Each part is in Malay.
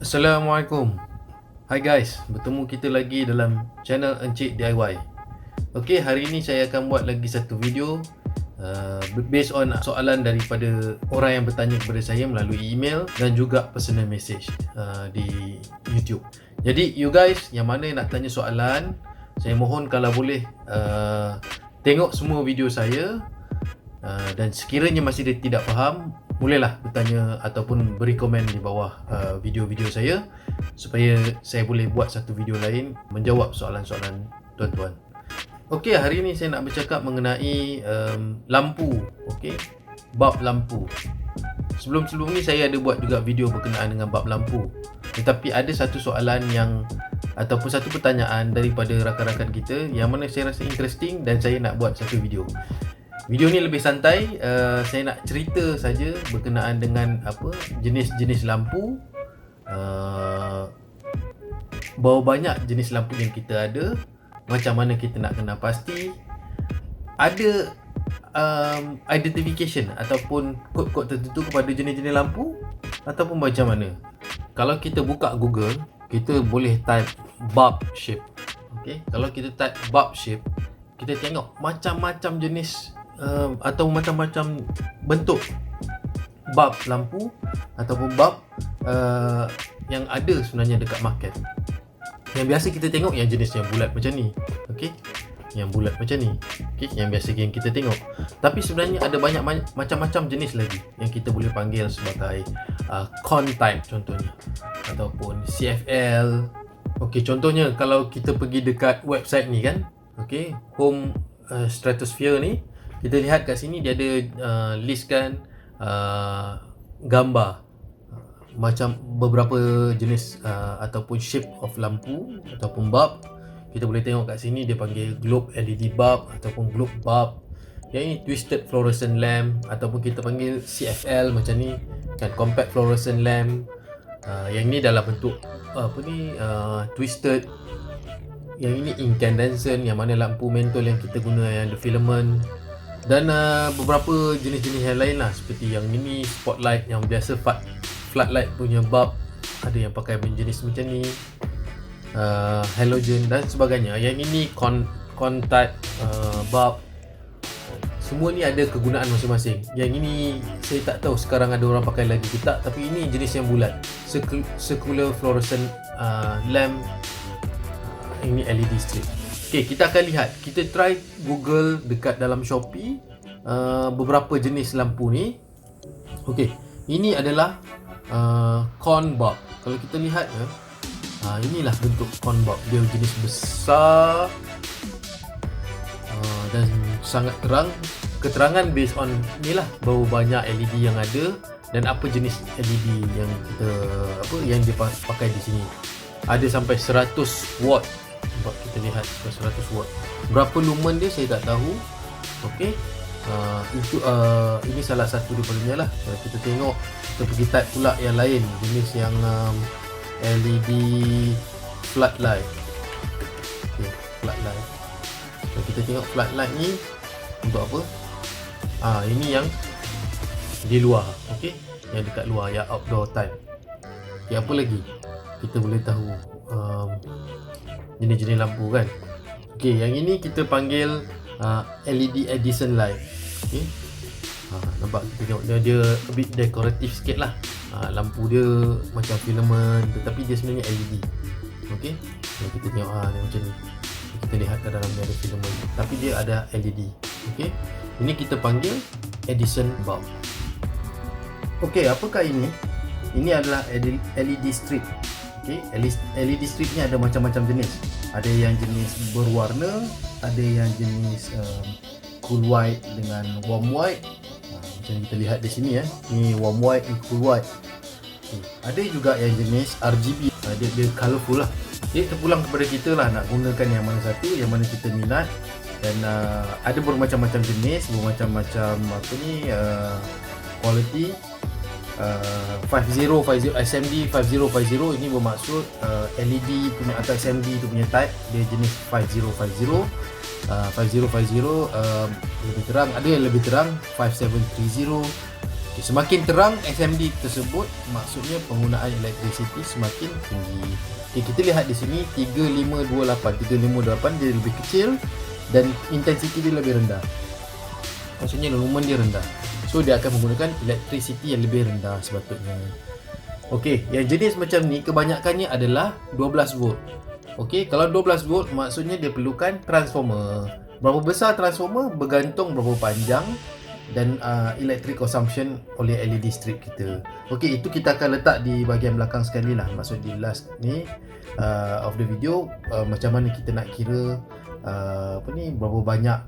Assalamualaikum. Hai guys, bertemu kita lagi dalam channel Encik DIY. Okey, hari ini saya akan buat lagi satu video based on soalan daripada orang yang bertanya kepada saya melalui email dan juga personal message di YouTube. Jadi you guys yang mana nak tanya soalan, saya mohon kalau boleh tengok semua video saya dan sekiranya masih tidak faham, bolehlah bertanya ataupun beri komen di bawah video-video saya supaya saya boleh buat satu video lain menjawab soalan-soalan tuan-tuan. Okey, hari ini saya nak bercakap mengenai lampu. Okey, bab lampu. Sebelum ni saya ada buat juga video berkenaan dengan bab lampu. Tetapi ada satu soalan yang ataupun satu pertanyaan daripada rakan-rakan kita yang mana saya rasa interesting dan saya nak buat satu video. Video ni lebih santai, saya nak cerita saja berkenaan dengan apa jenis-jenis lampu, berapa banyak jenis lampu yang kita ada, macam mana kita nak kenal pasti, ada identification ataupun kod-kod tertentu kepada jenis-jenis lampu ataupun macam mana. Kalau kita buka Google, kita boleh type bulb shape. Okay? Kalau kita type bulb shape, kita tengok macam-macam jenis atau macam-macam bentuk bulb lampu ataupun bulb yang ada sebenarnya dekat market. Yang biasa kita tengok yang jenis yang bulat macam ni. Okey. Yang bulat macam ni. Okey, yang biasa yang kita tengok. Tapi sebenarnya ada banyak macam-macam jenis lagi yang kita boleh panggil sebagai con type contohnya ataupun CFL. Okey, contohnya kalau kita pergi dekat website ni kan. Okey, Home Stratosphere ni, kita lihat kat sini dia ada listkan gambar macam beberapa jenis ataupun shape of lampu ataupun bulb. Kita boleh tengok kat sini dia panggil globe LED bulb ataupun globe bulb. Yang ini twisted fluorescent lamp ataupun kita panggil CFL macam ni kan, compact fluorescent lamp. Yang ni dalam bentuk apa ni twisted. Yang ini incandescent, yang mana lampu mentol yang kita guna yang ada filament. Dan beberapa jenis-jenis yang lain lah, seperti yang ini spotlight yang biasa floodlight punya bulb, ada yang pakai jenis macam ni, halogen dan sebagainya. Yang ini contact bulb. Semua ni ada kegunaan masing-masing. Yang ini saya tak tahu sekarang ada orang pakai lagi ke tak, tapi ini jenis yang bulat, circular fluorescent lamp. Ini LED strip. Okay, kita akan lihat. Kita try Google dekat dalam Shopee beberapa jenis lampu ni. Okay, ini adalah con bulb. Kalau kita lihat inilah bentuk con bulb. Dia jenis besar dan sangat terang. Keterangan based on inilah berapa banyak LED yang ada dan apa jenis LED yang kita yang dia pakai di sini. Ada sampai 100 watt. Sebab kita lihat 100 watt. Berapa lumen dia saya tak tahu. Okey. Itu ini salah satu daripadanya lah. Kalau kita tengok, kita pergi type pula yang lain, jenis yang LED floodlight. Okey, floodlight. Kalau kita tengok floodlight ni untuk apa? Ini yang di luar. Okey, yang dekat luar, yang outdoor type. Okey, apa lagi kita boleh tahu jenis-jenis lampu kan. Okey, yang ini kita panggil LED Edison light. Okey. Nampak kita tengok dia a bit dekoratif sikit lah. Lampu dia macam filament tetapi dia sebenarnya LED. Okey. Kita tengok dia macam ni. Kita lihat kat dalam dia ada filament tapi dia ada LED. Okey. Ini kita panggil Edison bulb. Okey, apakah ini? Ini adalah LED strip. Okay, LED strip ni ada macam-macam jenis. Ada yang jenis berwarna, ada yang jenis cool white dengan warm white. Macam kita lihat di sini ya. Ni warm white and cool white. Okay. Ada juga yang jenis RGB. Dia colourful lah. Dia terpulang kepada kita lah nak gunakan yang mana satu, yang mana kita minat. Dan ada bermacam-macam jenis, bermacam-macam quality. 5050 SMD 5050 ini bermaksud LED punya atau SMD tu punya type, dia jenis 5050. 5050 lebih terang, ada yang lebih terang 5730, Okay, semakin terang SMD tersebut, maksudnya penggunaan electricity semakin tinggi. Okay, kita lihat di sini 3528 dia lebih kecil dan intensity dia lebih rendah. Maksudnya lumen dia rendah. So dia akan menggunakan electricity yang lebih rendah sepatutnya. Okey, yang jenis macam ni kebanyakannya adalah 12 volt. Okey, kalau 12 volt maksudnya dia perlukan transformer. Berapa besar transformer bergantung berapa panjang dan electric consumption oleh LED strip kita. Okey, itu kita akan letak di bahagian belakang sekali lah. Maksud di last ni of the video, macam mana kita nak kira berapa banyak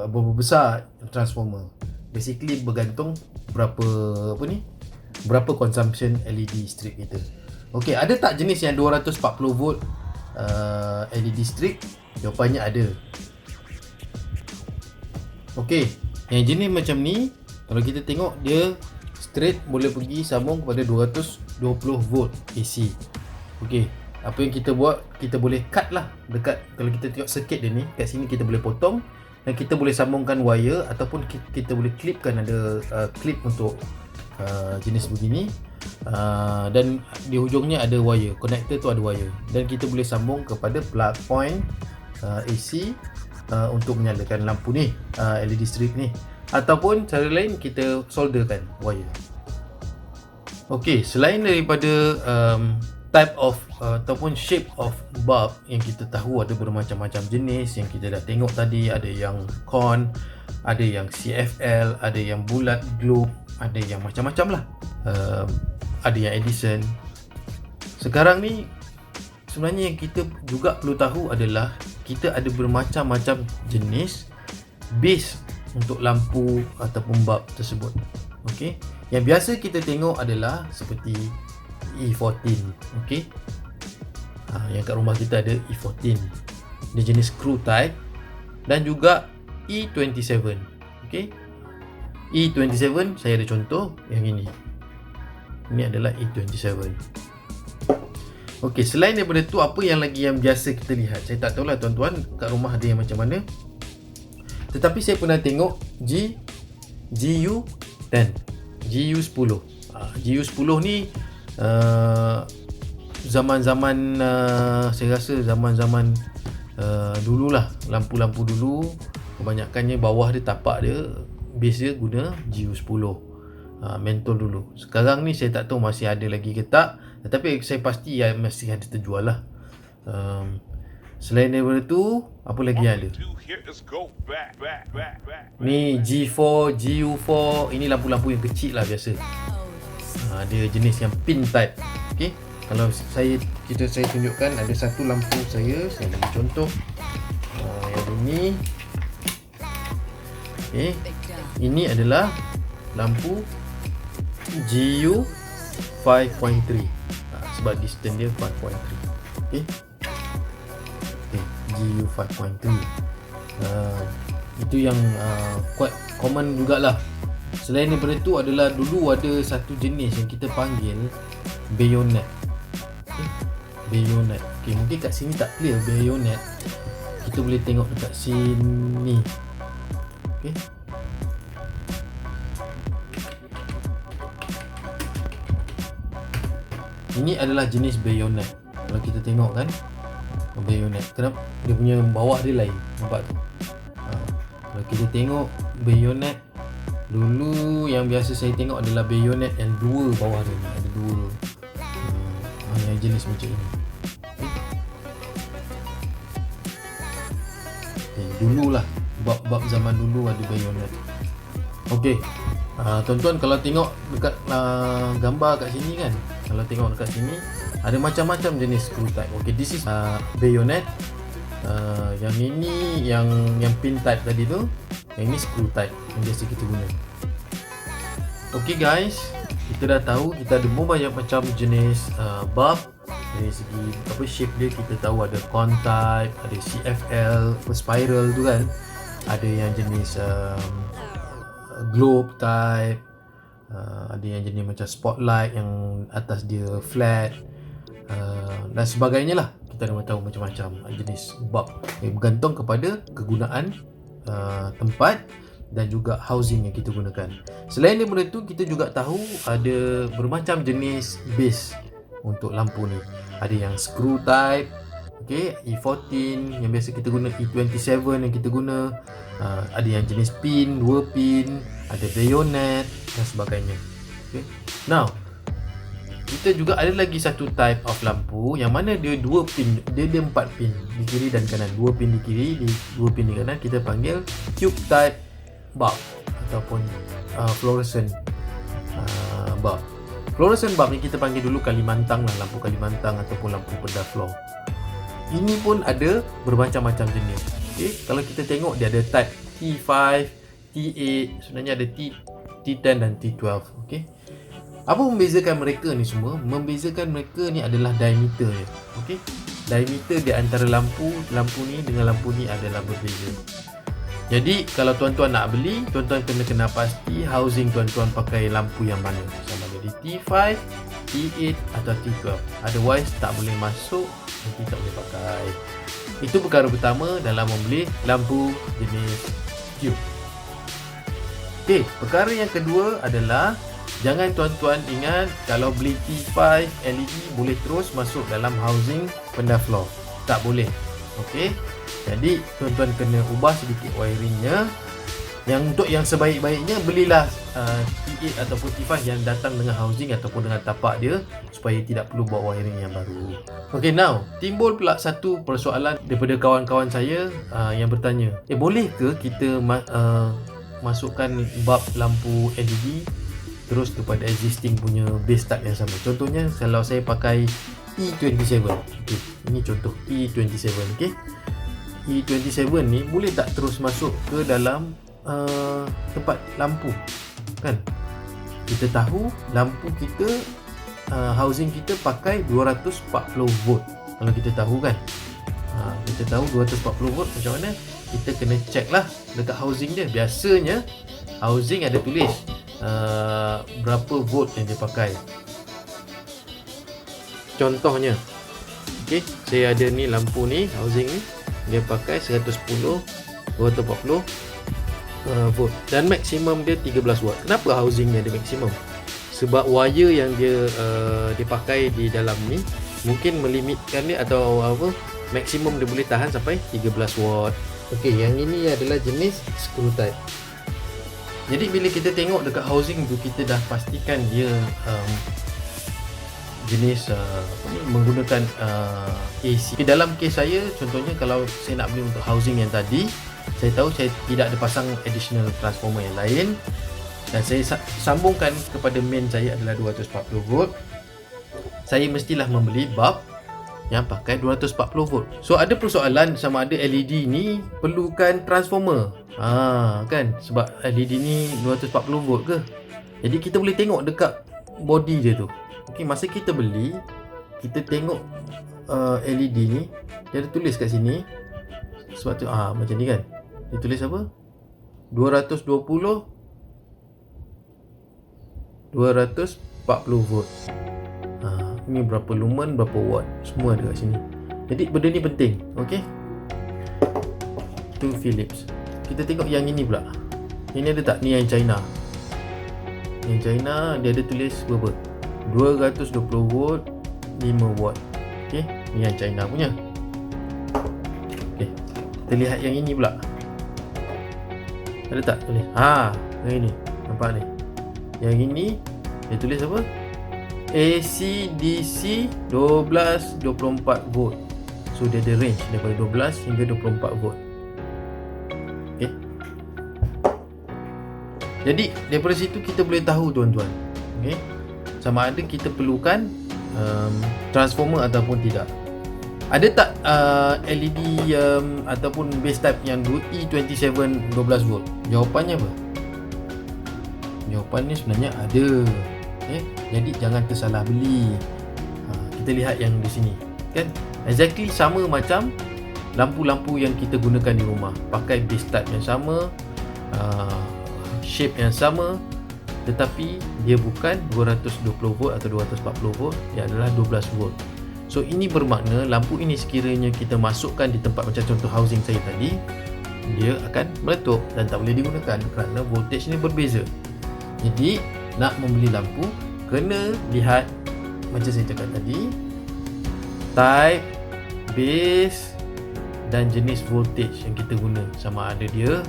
berapa besar transformer. Basically bergantung berapa consumption LED strip kita. Okey, ada tak jenis yang 240 volt LED strip? Jawapannya ada. Okey, yang jenis macam ni, kalau kita tengok dia straight boleh pergi sambung kepada 220 volt AC. Okey, apa yang kita buat, kita boleh cut lah dekat, kalau kita tengok circuit dia ni, kat sini kita boleh potong dan kita boleh sambungkan wire ataupun kita boleh clipkan, ada clip untuk jenis begini. Dan di hujungnya ada wire, connector tu ada wire dan kita boleh sambung kepada plug point AC untuk menyalakan lampu ni, LED strip ni, ataupun cara lain kita solderkan wire. Okey, selain daripada type of ataupun shape of bulb yang kita tahu ada bermacam-macam jenis yang kita dah tengok tadi, ada yang cone, ada yang CFL, ada yang bulat globe, ada yang macam-macam lah, ada yang Edison. Sekarang ni sebenarnya yang kita juga perlu tahu adalah kita ada bermacam-macam jenis base untuk lampu ataupun bulb tersebut. Okey, yang biasa kita tengok adalah seperti E14. Okey, yang kat rumah kita ada E14, dia jenis screw type, dan juga E27. Okey, E27 saya ada contoh yang ini. Ini adalah E27. Okey, selain daripada tu, apa yang lagi yang biasa kita lihat? Saya tak tahulah tuan-tuan kat rumah ada yang macam mana. Tetapi saya pernah tengok GU10, GU10. GU10 ni zaman-zaman saya rasa zaman-zaman dululah, lampu-lampu dulu kebanyakannya bawah dia, tapak dia, base dia guna GU10, mentol dulu. Sekarang ni saya tak tahu masih ada lagi ke tak, tetapi saya pasti masih ada terjual lah. Selain daripada tu, apa lagi yang ada? Ni G4, GU4, ini lampu-lampu yang kecil lah biasa. Dia jenis yang pin type. Okey, kalau saya tunjukkan, ada satu lampu saya bagi contoh. Yang ini. Okey, ini adalah lampu GU 5.3, sebab distance dia 5.3. Okey, GU 5.3. Itu yang quite common jugalah. Selain daripada tu adalah dulu ada satu jenis yang kita panggil bayonet. Okay, bayonet. Okay, mungkin kat sini tak clear bayonet. Kita boleh tengok dekat sini. Okay. Ini adalah jenis bayonet. Kalau kita tengok kan, bayonet. Kenapa? Dia punya bawah dia lain. Nampak tu? Kalau kita tengok bayonet, dulu yang biasa saya tengok adalah bayonet yang dua bawah dia ni. Ada dua yang jenis macam ini. Dululah, bab zaman dulu ada bayonet. Okey, tuan-tuan kalau tengok dekat gambar kat sini kan, kalau tengok dekat sini ada macam-macam jenis screw type. Okey, this is bayonet. Yang ini yang pin type tadi tu, yang ini screw type yang biasa kita guna. Okey guys, kita dah tahu kita ada banyak macam jenis bulb. Dari segi apa shape dia, kita tahu ada cone type, ada CFL, spiral tu kan, ada yang jenis globe type, ada yang jenis macam spotlight yang atas dia flat, dan sebagainya lah. Kita dah tahu macam-macam jenis bulb, bergantung kepada kegunaan tempat dan juga housing yang kita gunakan. Selain daripada itu, kita juga tahu ada bermacam jenis base untuk lampu ni. Ada yang screw type, okay, E14 yang biasa kita guna, E27 yang kita guna, ada yang jenis pin, 2 pin, ada bayonet dan sebagainya. Okay. Now, kita juga ada lagi satu type of lampu yang mana dia 2 pin, dia 4 pin di kiri dan kanan. 2 pin di kiri, 2 pin di kanan. Kita panggil tube type bulb ataupun fluorescent bulb. Fluorescent bulb ni kita panggil dulu Kalimantan lah, lampu Kalimantan ataupun lampu pedah floor. Ini pun ada bermacam-macam jenis. Okay. Kalau kita tengok dia ada type T5, T8, sebenarnya ada T10 dan T12. Okay. Apa membezakan mereka ni semua? Membezakan mereka ni adalah diameter dia. Okay. Diameter di antara lampu ni dengan lampu ni adalah berbeza. Jadi kalau tuan-tuan nak beli, tuan-tuan kena pasti housing tuan-tuan pakai lampu yang mana. Sama ada di T5, T8 atau T12. Otherwise tak boleh masuk, nanti tak boleh pakai. Itu perkara pertama dalam membeli lampu jenis tube. Okey, perkara yang kedua adalah jangan tuan-tuan ingat kalau beli T5 LED boleh terus masuk dalam housing pedah floor. Tak boleh. Okey. Jadi tuan-tuan kena ubah sedikit wiringnya. Yang untuk yang sebaik-baiknya belilah T8 ataupun T5 yang datang dengan housing ataupun dengan tapak dia supaya tidak perlu buat wiring yang baru. Okay, now timbul pula satu persoalan daripada kawan-kawan saya yang bertanya, boleh ke kita masukkan bulb lampu LED terus kepada existing punya base type yang sama? Contohnya kalau saya pakai E27, okay, ini contoh E27, okay. E27 ni boleh tak terus masuk ke dalam tempat lampu, kan? Kita tahu lampu kita, housing kita pakai 240 volt. Kalau kita tahu kan, kita tahu 240 volt macam mana, kita kena check lah dekat housing dia. Biasanya housing ada tulis berapa volt yang dia pakai. Contohnya, okay, saya ada ni lampu ni, housing ni dia pakai 110 240 volt dan maksimum dia 13 watt. Kenapa housing ni ada maksimum? Sebab wire yang dia pakai di dalam ni mungkin melimitkan dia atau apa, maksimum dia boleh tahan sampai 13 watt. Okey, yang ini adalah jenis screw type. Jadi bila kita tengok dekat housing tu, kita dah pastikan dia jenis menggunakan AC. Di dalam kes saya, contohnya kalau saya nak beli untuk housing yang tadi, saya tahu saya tidak ada pasang additional transformer yang lain dan saya sambungkan kepada main saya adalah 240 volt. Saya mestilah membeli bulb yang pakai 240 volt. So ada persoalan sama ada LED ni perlukan transformer. Kan, sebab LED ni 240 volt ke? Jadi kita boleh tengok dekat body dia tu. Okey, masa kita beli, kita tengok LED ni, dia ada tulis kat sini. Sebab tu macam ni kan. Dia tulis apa? 220 240 volt. Ini berapa lumen, berapa watt, semua ada kat sini. Jadi benda ni penting, okey? Tu Philips. Kita tengok yang ini pula. Ini ada tak? Ni yang China. Yang China dia ada tulis berapa? 220 volt, 5 watt. Okey, ni yang China punya. Okey. Kita lihat yang ini pula. Ada tak tulis? Yang ini. Nampak ni. Yang ini dia tulis apa? AC DC 12 24 volt. So dia ada range daripada 12 hingga 24 volt. Okey. Jadi daripada situ kita boleh tahu tuan-tuan, okey, sama ada kita perlukan transformer ataupun tidak. Ada tak LED ataupun base type yang E27 12 volt? Jawapannya apa? Jawapannya sebenarnya ada. Jadi jangan tersalah beli. Kita lihat yang di sini, kan? Exactly sama macam lampu-lampu yang kita gunakan di rumah. Pakai base type yang sama, shape yang sama, tetapi dia bukan 220 volt atau 240 volt, dia adalah 12 volt. So ini bermakna lampu ini sekiranya kita masukkan di tempat macam contoh housing saya tadi, dia akan meletup dan tak boleh digunakan kerana voltage ni berbeza. Jadi nak membeli lampu kena lihat macam saya cakap tadi, type, base dan jenis voltage yang kita guna, sama ada dia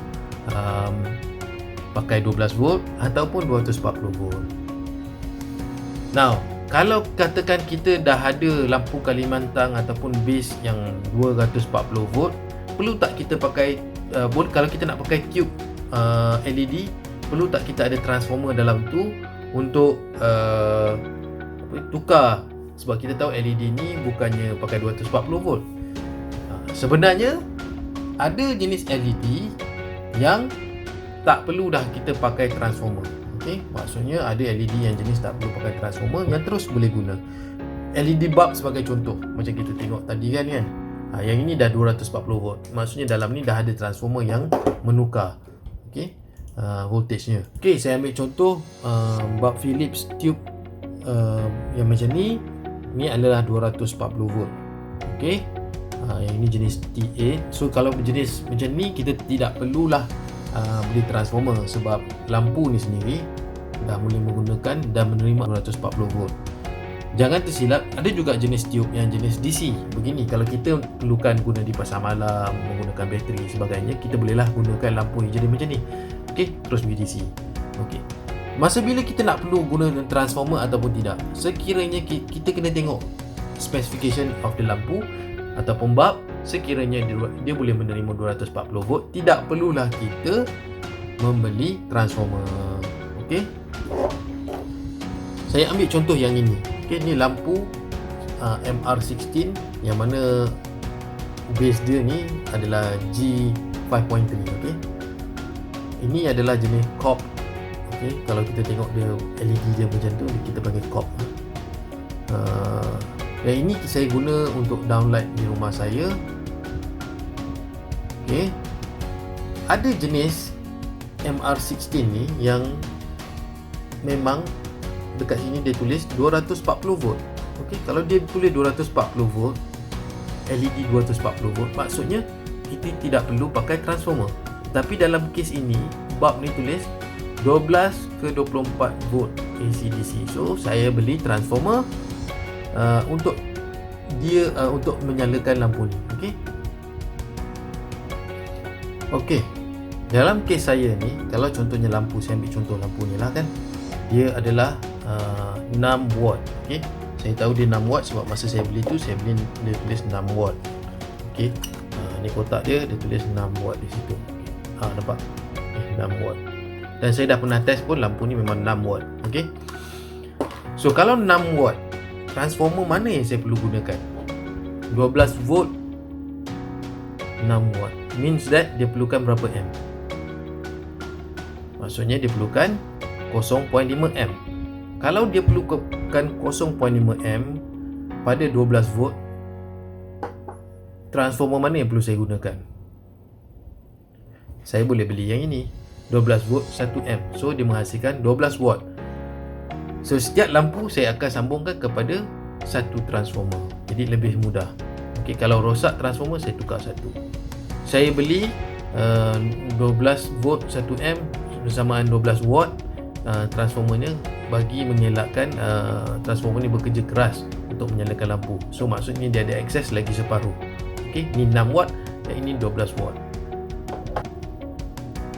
pakai 12 volt ataupun 240 volt. Now, kalau katakan kita dah ada lampu Kalimantan ataupun base yang 240 volt, perlu tak kita pakai kalau kita nak pakai tube LED, perlu tak kita ada transformer dalam tu untuk tukar? Sebab kita tahu LED ni bukannya pakai 240 volt. Sebenarnya ada jenis LED yang tak perlu dah kita pakai transformer. Okey, maksudnya ada LED yang jenis tak perlu pakai transformer yang terus boleh guna. LED bulb sebagai contoh, macam kita tengok tadi kan. Yang ini dah 240 volt. Maksudnya dalam ni dah ada transformer yang menukar voltage-nya. Okey, saya ambil contoh bulb Philips tube yang macam ni. Ni adalah 240 volt. Okey. Yang ini jenis TA. So kalau jenis macam ni kita tidak perlulah beli transformer sebab lampu ni sendiri dah boleh menggunakan dan menerima 240 volt. Jangan tersilap, ada juga jenis tube yang jenis DC. Begini, kalau kita perlukan guna di pasar malam, menggunakan bateri sebagainya, kita bolehlah gunakan lampu yang jadi macam ni. Okey, terus pergi DC. Okey. Masa bila kita nak perlu guna transformer ataupun tidak, sekiranya kita kena tengok specification of the lampu ataupun bulb. Sekiranya dia boleh menerima 240 volt, tidak perlulah kita membeli transformer. Okey. Saya ambil contoh yang ini. Okey, ni lampu MR16 yang mana base dia ni adalah G5.3. Okey. Ini adalah jenis COP. Okey, kalau kita tengok dia LED dia macam tu, kita panggil COP. Yang ini saya guna untuk downlight di rumah saya. Okey. Ada jenis MR16 ni yang memang dekat sini dia tulis 240 volt. Okey, kalau dia tulis 240 volt, LED 240 volt, maksudnya kita tidak perlu pakai transformer. Tapi dalam kes ini, bulb ni tulis 12 ke 24 volt AC/DC. So, saya beli transformer untuk dia untuk menyalakan lampu ni. Okey. Okey. Dalam kes saya ni, kalau contohnya lampu, saya ambil contoh lampu ni lah kan. Dia adalah 6 watt. Okey. Saya tahu dia 6 watt sebab masa saya beli tu, saya beli dia tulis 6 watt. Okey. Ni kotak dia tulis 6 watt di situ. Nampak? 6 watt. Dan saya dah pernah test pun lampu ni memang 6 watt. Okey. So kalau 6 watt, transformer mana yang saya perlu gunakan? 12 volt 6 watt means that dia perlukan berapa amp? Maksudnya dia perlukan 0.5 amp. Kalau dia perlukan 0.5 amp pada 12 volt, transformer mana yang perlu saya gunakan? Saya boleh beli yang ini, 12 volt 1 amp. So dia menghasilkan 12 watt. So setiap lampu saya akan sambungkan kepada satu transformer. Jadi lebih mudah. Okey, kalau rosak transformer saya tukar satu. Saya beli 12 volt 1 amp bersamaan 12 watt transformernya bagi mengelakkan transformer ni bekerja keras untuk menyalakan lampu. So maksudnya dia ada akses lagi separuh. Okey, ni 6 watt dan ini 12 watt.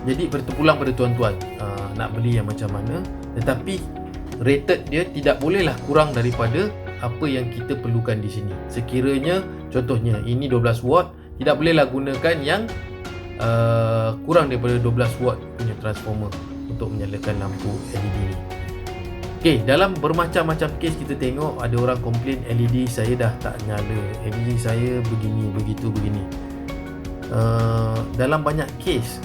Jadi berterpulang pada tuan-tuan nak beli yang macam mana, tetapi rated dia tidak bolehlah kurang daripada apa yang kita perlukan di sini. Sekiranya contohnya ini 12 watt, tidak bolehlah gunakan yang kurang daripada 12 watt punya transformer untuk menyalakan lampu LED ni. Okey, dalam bermacam-macam kes kita tengok ada orang komplain LED saya dah tak nyala, LED saya begini, begitu, begini. Dalam banyak kes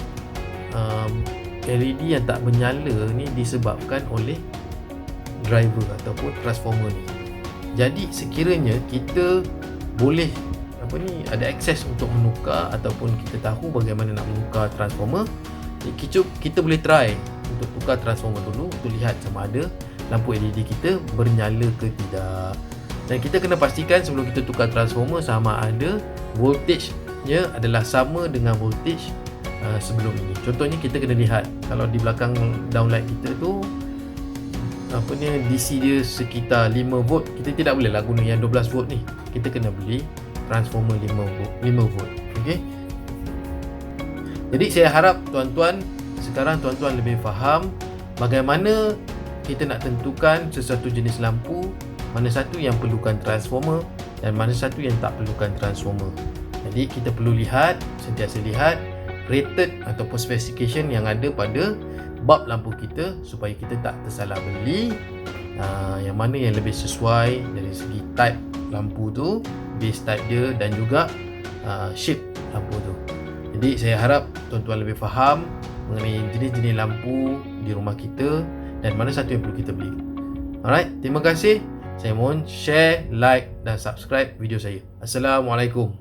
LED yang tak menyala ni disebabkan oleh driver ataupun transformer ni. Jadi sekiranya kita boleh ada akses untuk menukar ataupun kita tahu bagaimana nak menukar transformer, kita boleh try untuk tukar transformer dulu untuk lihat sama ada lampu LED kita bernyala ke tidak. Dan kita kena pastikan sebelum kita tukar transformer sama ada voltage nya adalah sama dengan voltage sebelum ini. Contohnya kita kena lihat kalau di belakang downlight kita tu DC dia sekitar 5 volt, kita tidak boleh lah guna yang 12 volt ni. Kita kena beli transformer 5 volt. Okey. Jadi saya harap tuan-tuan sekarang tuan-tuan lebih faham bagaimana kita nak tentukan sesuatu jenis lampu, mana satu yang perlukan transformer dan mana satu yang tak perlukan transformer. Jadi kita perlu sentiasa lihat rated ataupun specification yang ada pada bulb lampu kita supaya kita tak tersalah beli yang mana yang lebih sesuai dari segi type lampu tu, base type dia dan juga shape lampu tu. Jadi saya harap tuan-tuan lebih faham mengenai jenis-jenis lampu di rumah kita dan mana satu yang perlu kita beli. Alright, terima kasih. Saya mohon share, like dan subscribe video saya. Assalamualaikum.